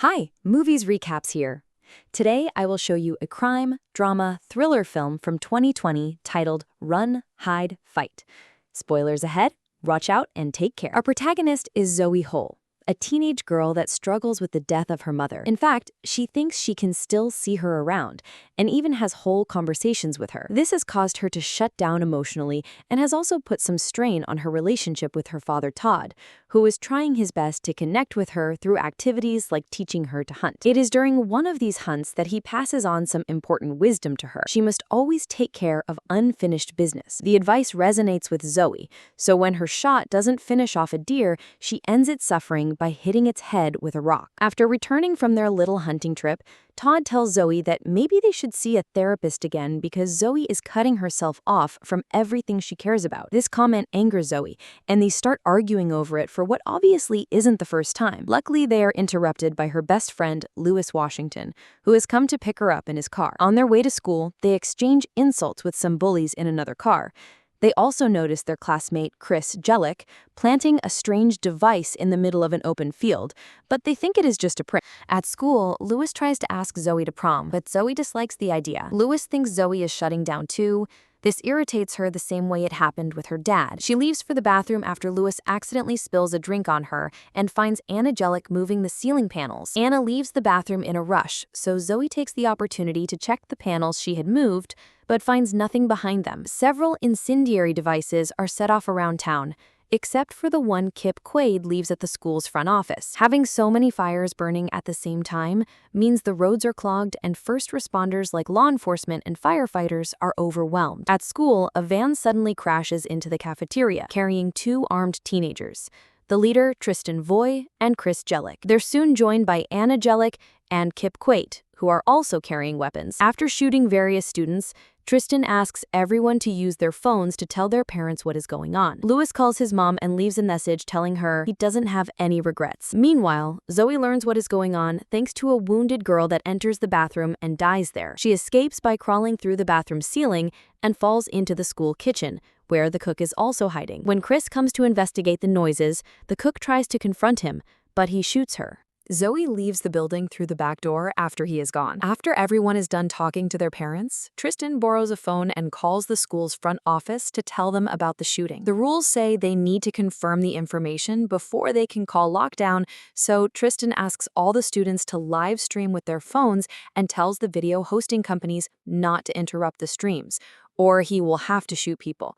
Hi, Movies Recaps here. Today I will show you a crime, drama, thriller film from 2020 titled Run, Hide, Fight. Spoilers ahead, watch out and take care. Our protagonist is Zoe Hull, a teenage girl that struggles with the death of her mother. In fact, she thinks she can still see her around, and even has whole conversations with her. This has caused her to shut down emotionally and has also put some strain on her relationship with her father Todd, who is trying his best to connect with her through activities like teaching her to hunt. It is during one of these hunts that he passes on some important wisdom to her. She must always take care of unfinished business. The advice resonates with Zoe, so when her shot doesn't finish off a deer, she ends it suffering by hitting its head with a rock. After returning from their little hunting trip, Todd tells Zoe that maybe they should see a therapist again because Zoe is cutting herself off from everything she cares about. This comment angers Zoe, and they start arguing over it for what obviously isn't the first time. Luckily, they are interrupted by her best friend, Lewis Washington, who has come to pick her up in his car. On their way to school, they exchange insults with some bullies in another car. They also notice their classmate, Chris Jellick, planting a strange device in the middle of an open field, but they think it is just a prank. At school, Lewis tries to ask Zoe to prom, but Zoe dislikes the idea. Lewis thinks Zoe is shutting down too. This irritates her the same way it happened with her dad. She leaves for the bathroom after Lewis accidentally spills a drink on her and finds Anna Jellick moving the ceiling panels. Anna leaves the bathroom in a rush, so Zoe takes the opportunity to check the panels she had moved, but finds nothing behind them. Several incendiary devices are set off around town, except for the one Kip Quaid leaves at the school's front office. Having so many fires burning at the same time means the roads are clogged and first responders like law enforcement and firefighters are overwhelmed. At school, a van suddenly crashes into the cafeteria, carrying two armed teenagers. The leader, Tristan Voy, and Chris Jellick. They're soon joined by Anna Jellick and Kip Quaid, who are also carrying weapons. After shooting various students, Tristan asks everyone to use their phones to tell their parents what is going on. Lewis calls his mom and leaves a message telling her he doesn't have any regrets. Meanwhile, Zoe learns what is going on thanks to a wounded girl that enters the bathroom and dies there. She escapes by crawling through the bathroom ceiling and falls into the school kitchen, where the cook is also hiding. When Chris comes to investigate the noises, the cook tries to confront him, but he shoots her. Zoe leaves the building through the back door after he is gone. After everyone is done talking to their parents, Tristan borrows a phone and calls the school's front office to tell them about the shooting. The rules say they need to confirm the information before they can call lockdown, so Tristan asks all the students to live stream with their phones and tells the video hosting companies not to interrupt the streams, or he will have to shoot people.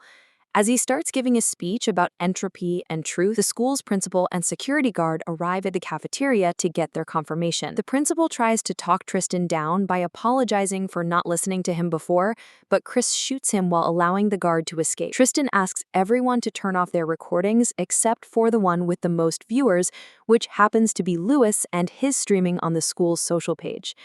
As he starts giving a speech about entropy and truth, the school's principal and security guard arrive at the cafeteria to get their confirmation. The principal tries to talk Tristan down by apologizing for not listening to him before, but Chris shoots him while allowing the guard to escape. Tristan asks everyone to turn off their recordings except for the one with the most viewers, which happens to be Lewis and his streaming on the school's social page.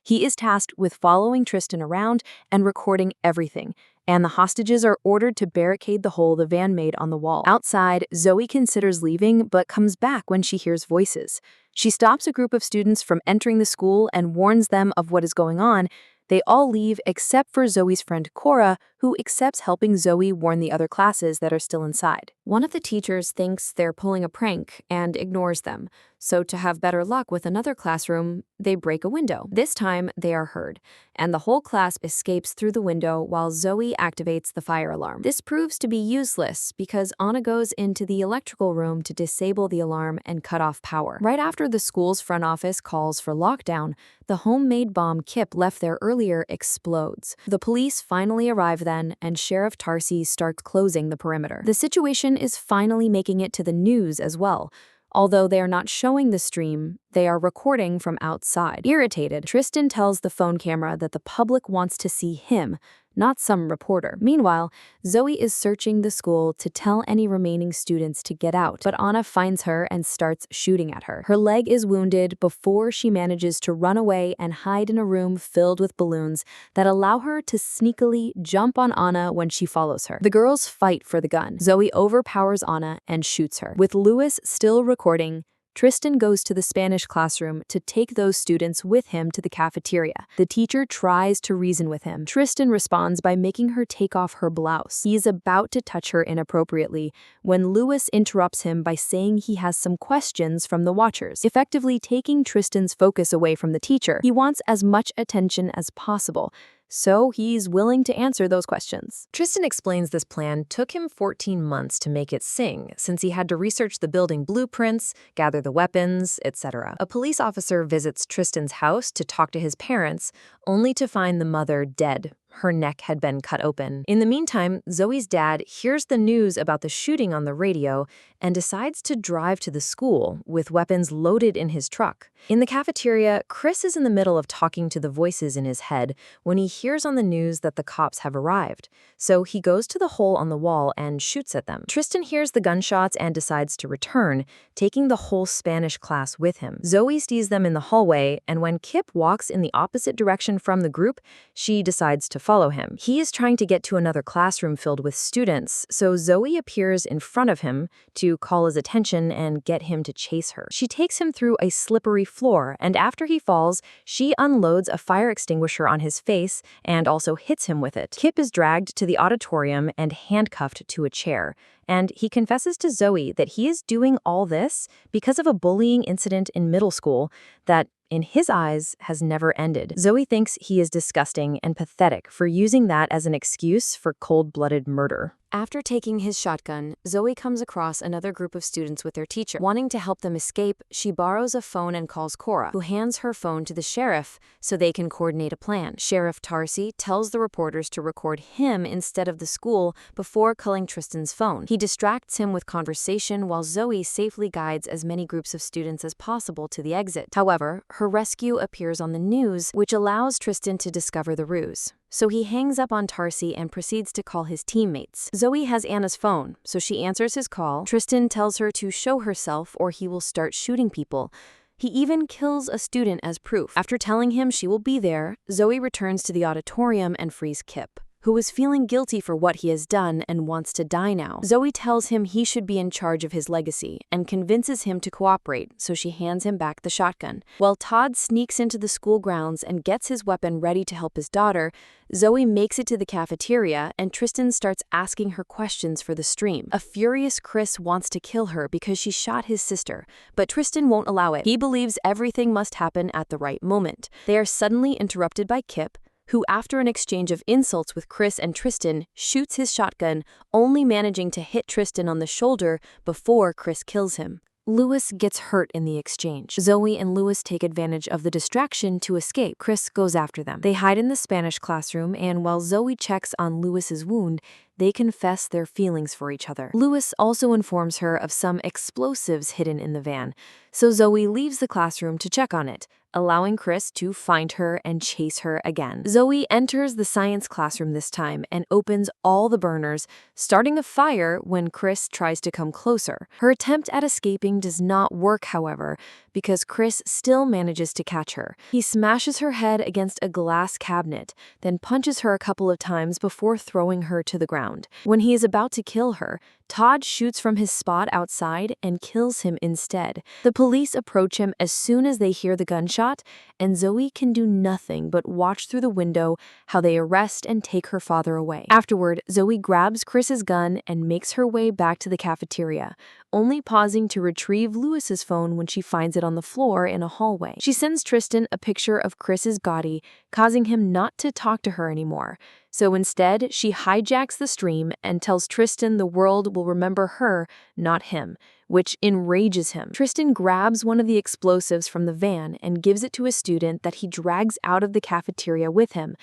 He is tasked with following Tristan around and recording everything, and the hostages are ordered to barricade the hole the van made on the wall. Outside, Zoe considers leaving but comes back when she hears voices. She stops a group of students from entering the school and warns them of what is going on. They all leave except for Zoe's friend Cora, who accepts helping Zoe warn the other classes that are still inside. One of the teachers thinks they're pulling a prank and ignores them, so to have better luck with another classroom, they break a window. This time, they are heard, and the whole class escapes through the window while Zoe activates the fire alarm. This proves to be useless because Anna goes into the electrical room to disable the alarm and cut off power. Right after the school's front office calls for lockdown, the homemade bomb Kip left there earlier explodes. The police finally arrive then, and Sheriff Tarsi starts closing the perimeter. The situation is finally making it to the news as well. Although they are not showing the stream, they are recording from outside. Irritated, Tristan tells the phone camera that the public wants to see him, not some reporter. Meanwhile, Zoe is searching the school to tell any remaining students to get out, but Anna finds her and starts shooting at her. Her leg is wounded before she manages to run away and hide in a room filled with balloons that allow her to sneakily jump on Anna when she follows her. The girls fight for the gun. Zoe overpowers Anna and shoots her. With Lewis still recording, Tristan goes to the Spanish classroom to take those students with him to the cafeteria. The teacher tries to reason with him. Tristan responds by making her take off her blouse. He is about to touch her inappropriately when Lewis interrupts him by saying he has some questions from the watchers, effectively taking Tristan's focus away from the teacher. He wants as much attention as possible, so he's willing to answer those questions. Tristan explains this plan took him 14 months to make it sing, since he had to research the building blueprints, gather the weapons, etc. A police officer visits Tristan's house to talk to his parents, only to find the mother dead. Her neck had been cut open. In the meantime, Zoe's dad hears the news about the shooting on the radio and decides to drive to the school with weapons loaded in his truck. In the cafeteria, Chris is in the middle of talking to the voices in his head when he hears on the news that the cops have arrived. So he goes to the hole on the wall and shoots at them. Tristan hears the gunshots and decides to return, taking the whole Spanish class with him. Zoe sees them in the hallway, and when Kip walks in the opposite direction from the group, she decides to follow him. He is trying to get to another classroom filled with students, so Zoe appears in front of him to call his attention and get him to chase her. She takes him through a slippery floor, and after he falls, she unloads a fire extinguisher on his face and also hits him with it. Kip is dragged to the auditorium and handcuffed to a chair, and he confesses to Zoe that he is doing all this because of a bullying incident in middle school that, in his eyes, has never ended. Zoe thinks he is disgusting and pathetic for using that as an excuse for cold-blooded murder. After taking his shotgun, Zoe comes across another group of students with their teacher. Wanting to help them escape, she borrows a phone and calls Cora, who hands her phone to the sheriff so they can coordinate a plan. Sheriff Tarsi tells the reporters to record him instead of the school before culling Tristan's phone. He distracts him with conversation while Zoe safely guides as many groups of students as possible to the exit. However, her rescue appears on the news, which allows Tristan to discover the ruse. So he hangs up on Tarsi and proceeds to call his teammates. Zoe has Anna's phone, so she answers his call. Tristan tells her to show herself or he will start shooting people. He even kills a student as proof. After telling him she will be there, Zoe returns to the auditorium and frees Kip, who is feeling guilty for what he has done and wants to die now. Zoe tells him he should be in charge of his legacy and convinces him to cooperate, so she hands him back the shotgun. While Todd sneaks into the school grounds and gets his weapon ready to help his daughter, Zoe makes it to the cafeteria and Tristan starts asking her questions for the stream. A furious Chris wants to kill her because she shot his sister, but Tristan won't allow it. He believes everything must happen at the right moment. They are suddenly interrupted by Kip, who, after an exchange of insults with Chris and Tristan, shoots his shotgun, only managing to hit Tristan on the shoulder before Chris kills him. Lewis gets hurt in the exchange. Zoe and Lewis take advantage of the distraction to escape. Chris goes after them. They hide in the Spanish classroom, and while Zoe checks on Lewis's wound, they confess their feelings for each other. Lewis also informs her of some explosives hidden in the van, so Zoe leaves the classroom to check on it, allowing Chris to find her and chase her again. Zoe enters the science classroom this time and opens all the burners, starting a fire when Chris tries to come closer. Her attempt at escaping does not work, however, because Chris still manages to catch her. He smashes her head against a glass cabinet, then punches her a couple of times before throwing her to the ground. When he is about to kill her, Todd shoots from his spot outside and kills him instead. The police approach him as soon as they hear the gunshot, and Zoe can do nothing but watch through the window how they arrest and take her father away. Afterward, Zoe grabs Chris's gun and makes her way back to the cafeteria, only pausing to retrieve Lewis's phone when she finds it on the floor in a hallway. She sends Tristan a picture of Chris's body, causing him not to talk to her anymore. So instead, she hijacks the stream and tells Tristan the world will remember her, not him, which enrages him. Tristan grabs one of the explosives from the van and gives it to a student that he drags out of the cafeteria with him.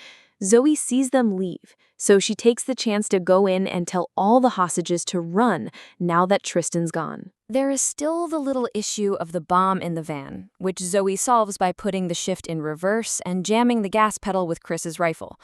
Zoe sees them leave, so she takes the chance to go in and tell all the hostages to run now that Tristan's gone. There is still the little issue of the bomb in the van, which Zoe solves by putting the shift in reverse and jamming the gas pedal with Chris's rifle.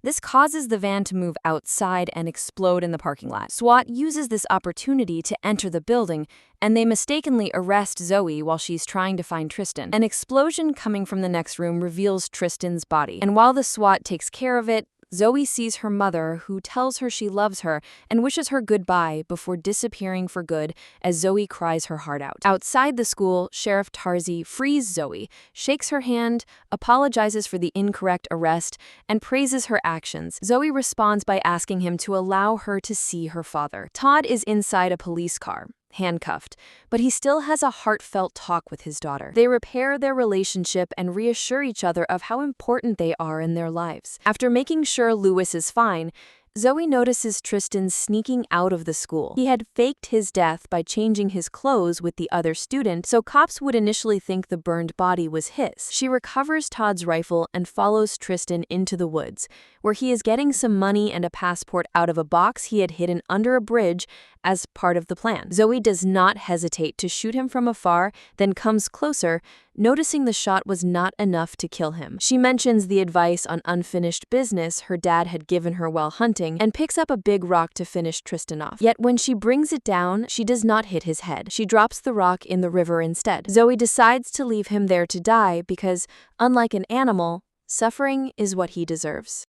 This causes the van to move outside and explode in the parking lot. SWAT uses this opportunity to enter the building, and they mistakenly arrest Zoe while she's trying to find Tristan. An explosion coming from the next room reveals Tristan's body, and while the SWAT takes care of it, Zoe sees her mother, who tells her she loves her and wishes her goodbye before disappearing for good as Zoe cries her heart out. Outside the school, Sheriff Tarzi frees Zoe, shakes her hand, apologizes for the incorrect arrest, and praises her actions. Zoe responds by asking him to allow her to see her father. Todd is inside a police car, handcuffed, but he still has a heartfelt talk with his daughter. They repair their relationship and reassure each other of how important they are in their lives. After making sure Lewis is fine, Zoe notices Tristan sneaking out of the school. He had faked his death by changing his clothes with the other student, so cops would initially think the burned body was his. She recovers Todd's rifle and follows Tristan into the woods, where he is getting some money and a passport out of a box he had hidden under a bridge as part of the plan. Zoe does not hesitate to shoot him from afar, then comes closer, noticing the shot was not enough to kill him. She mentions the advice on unfinished business her dad had given her while hunting and picks up a big rock to finish Tristan off. Yet when she brings it down, she does not hit his head. She drops the rock in the river instead. Zoe decides to leave him there to die because, unlike an animal, suffering is what he deserves.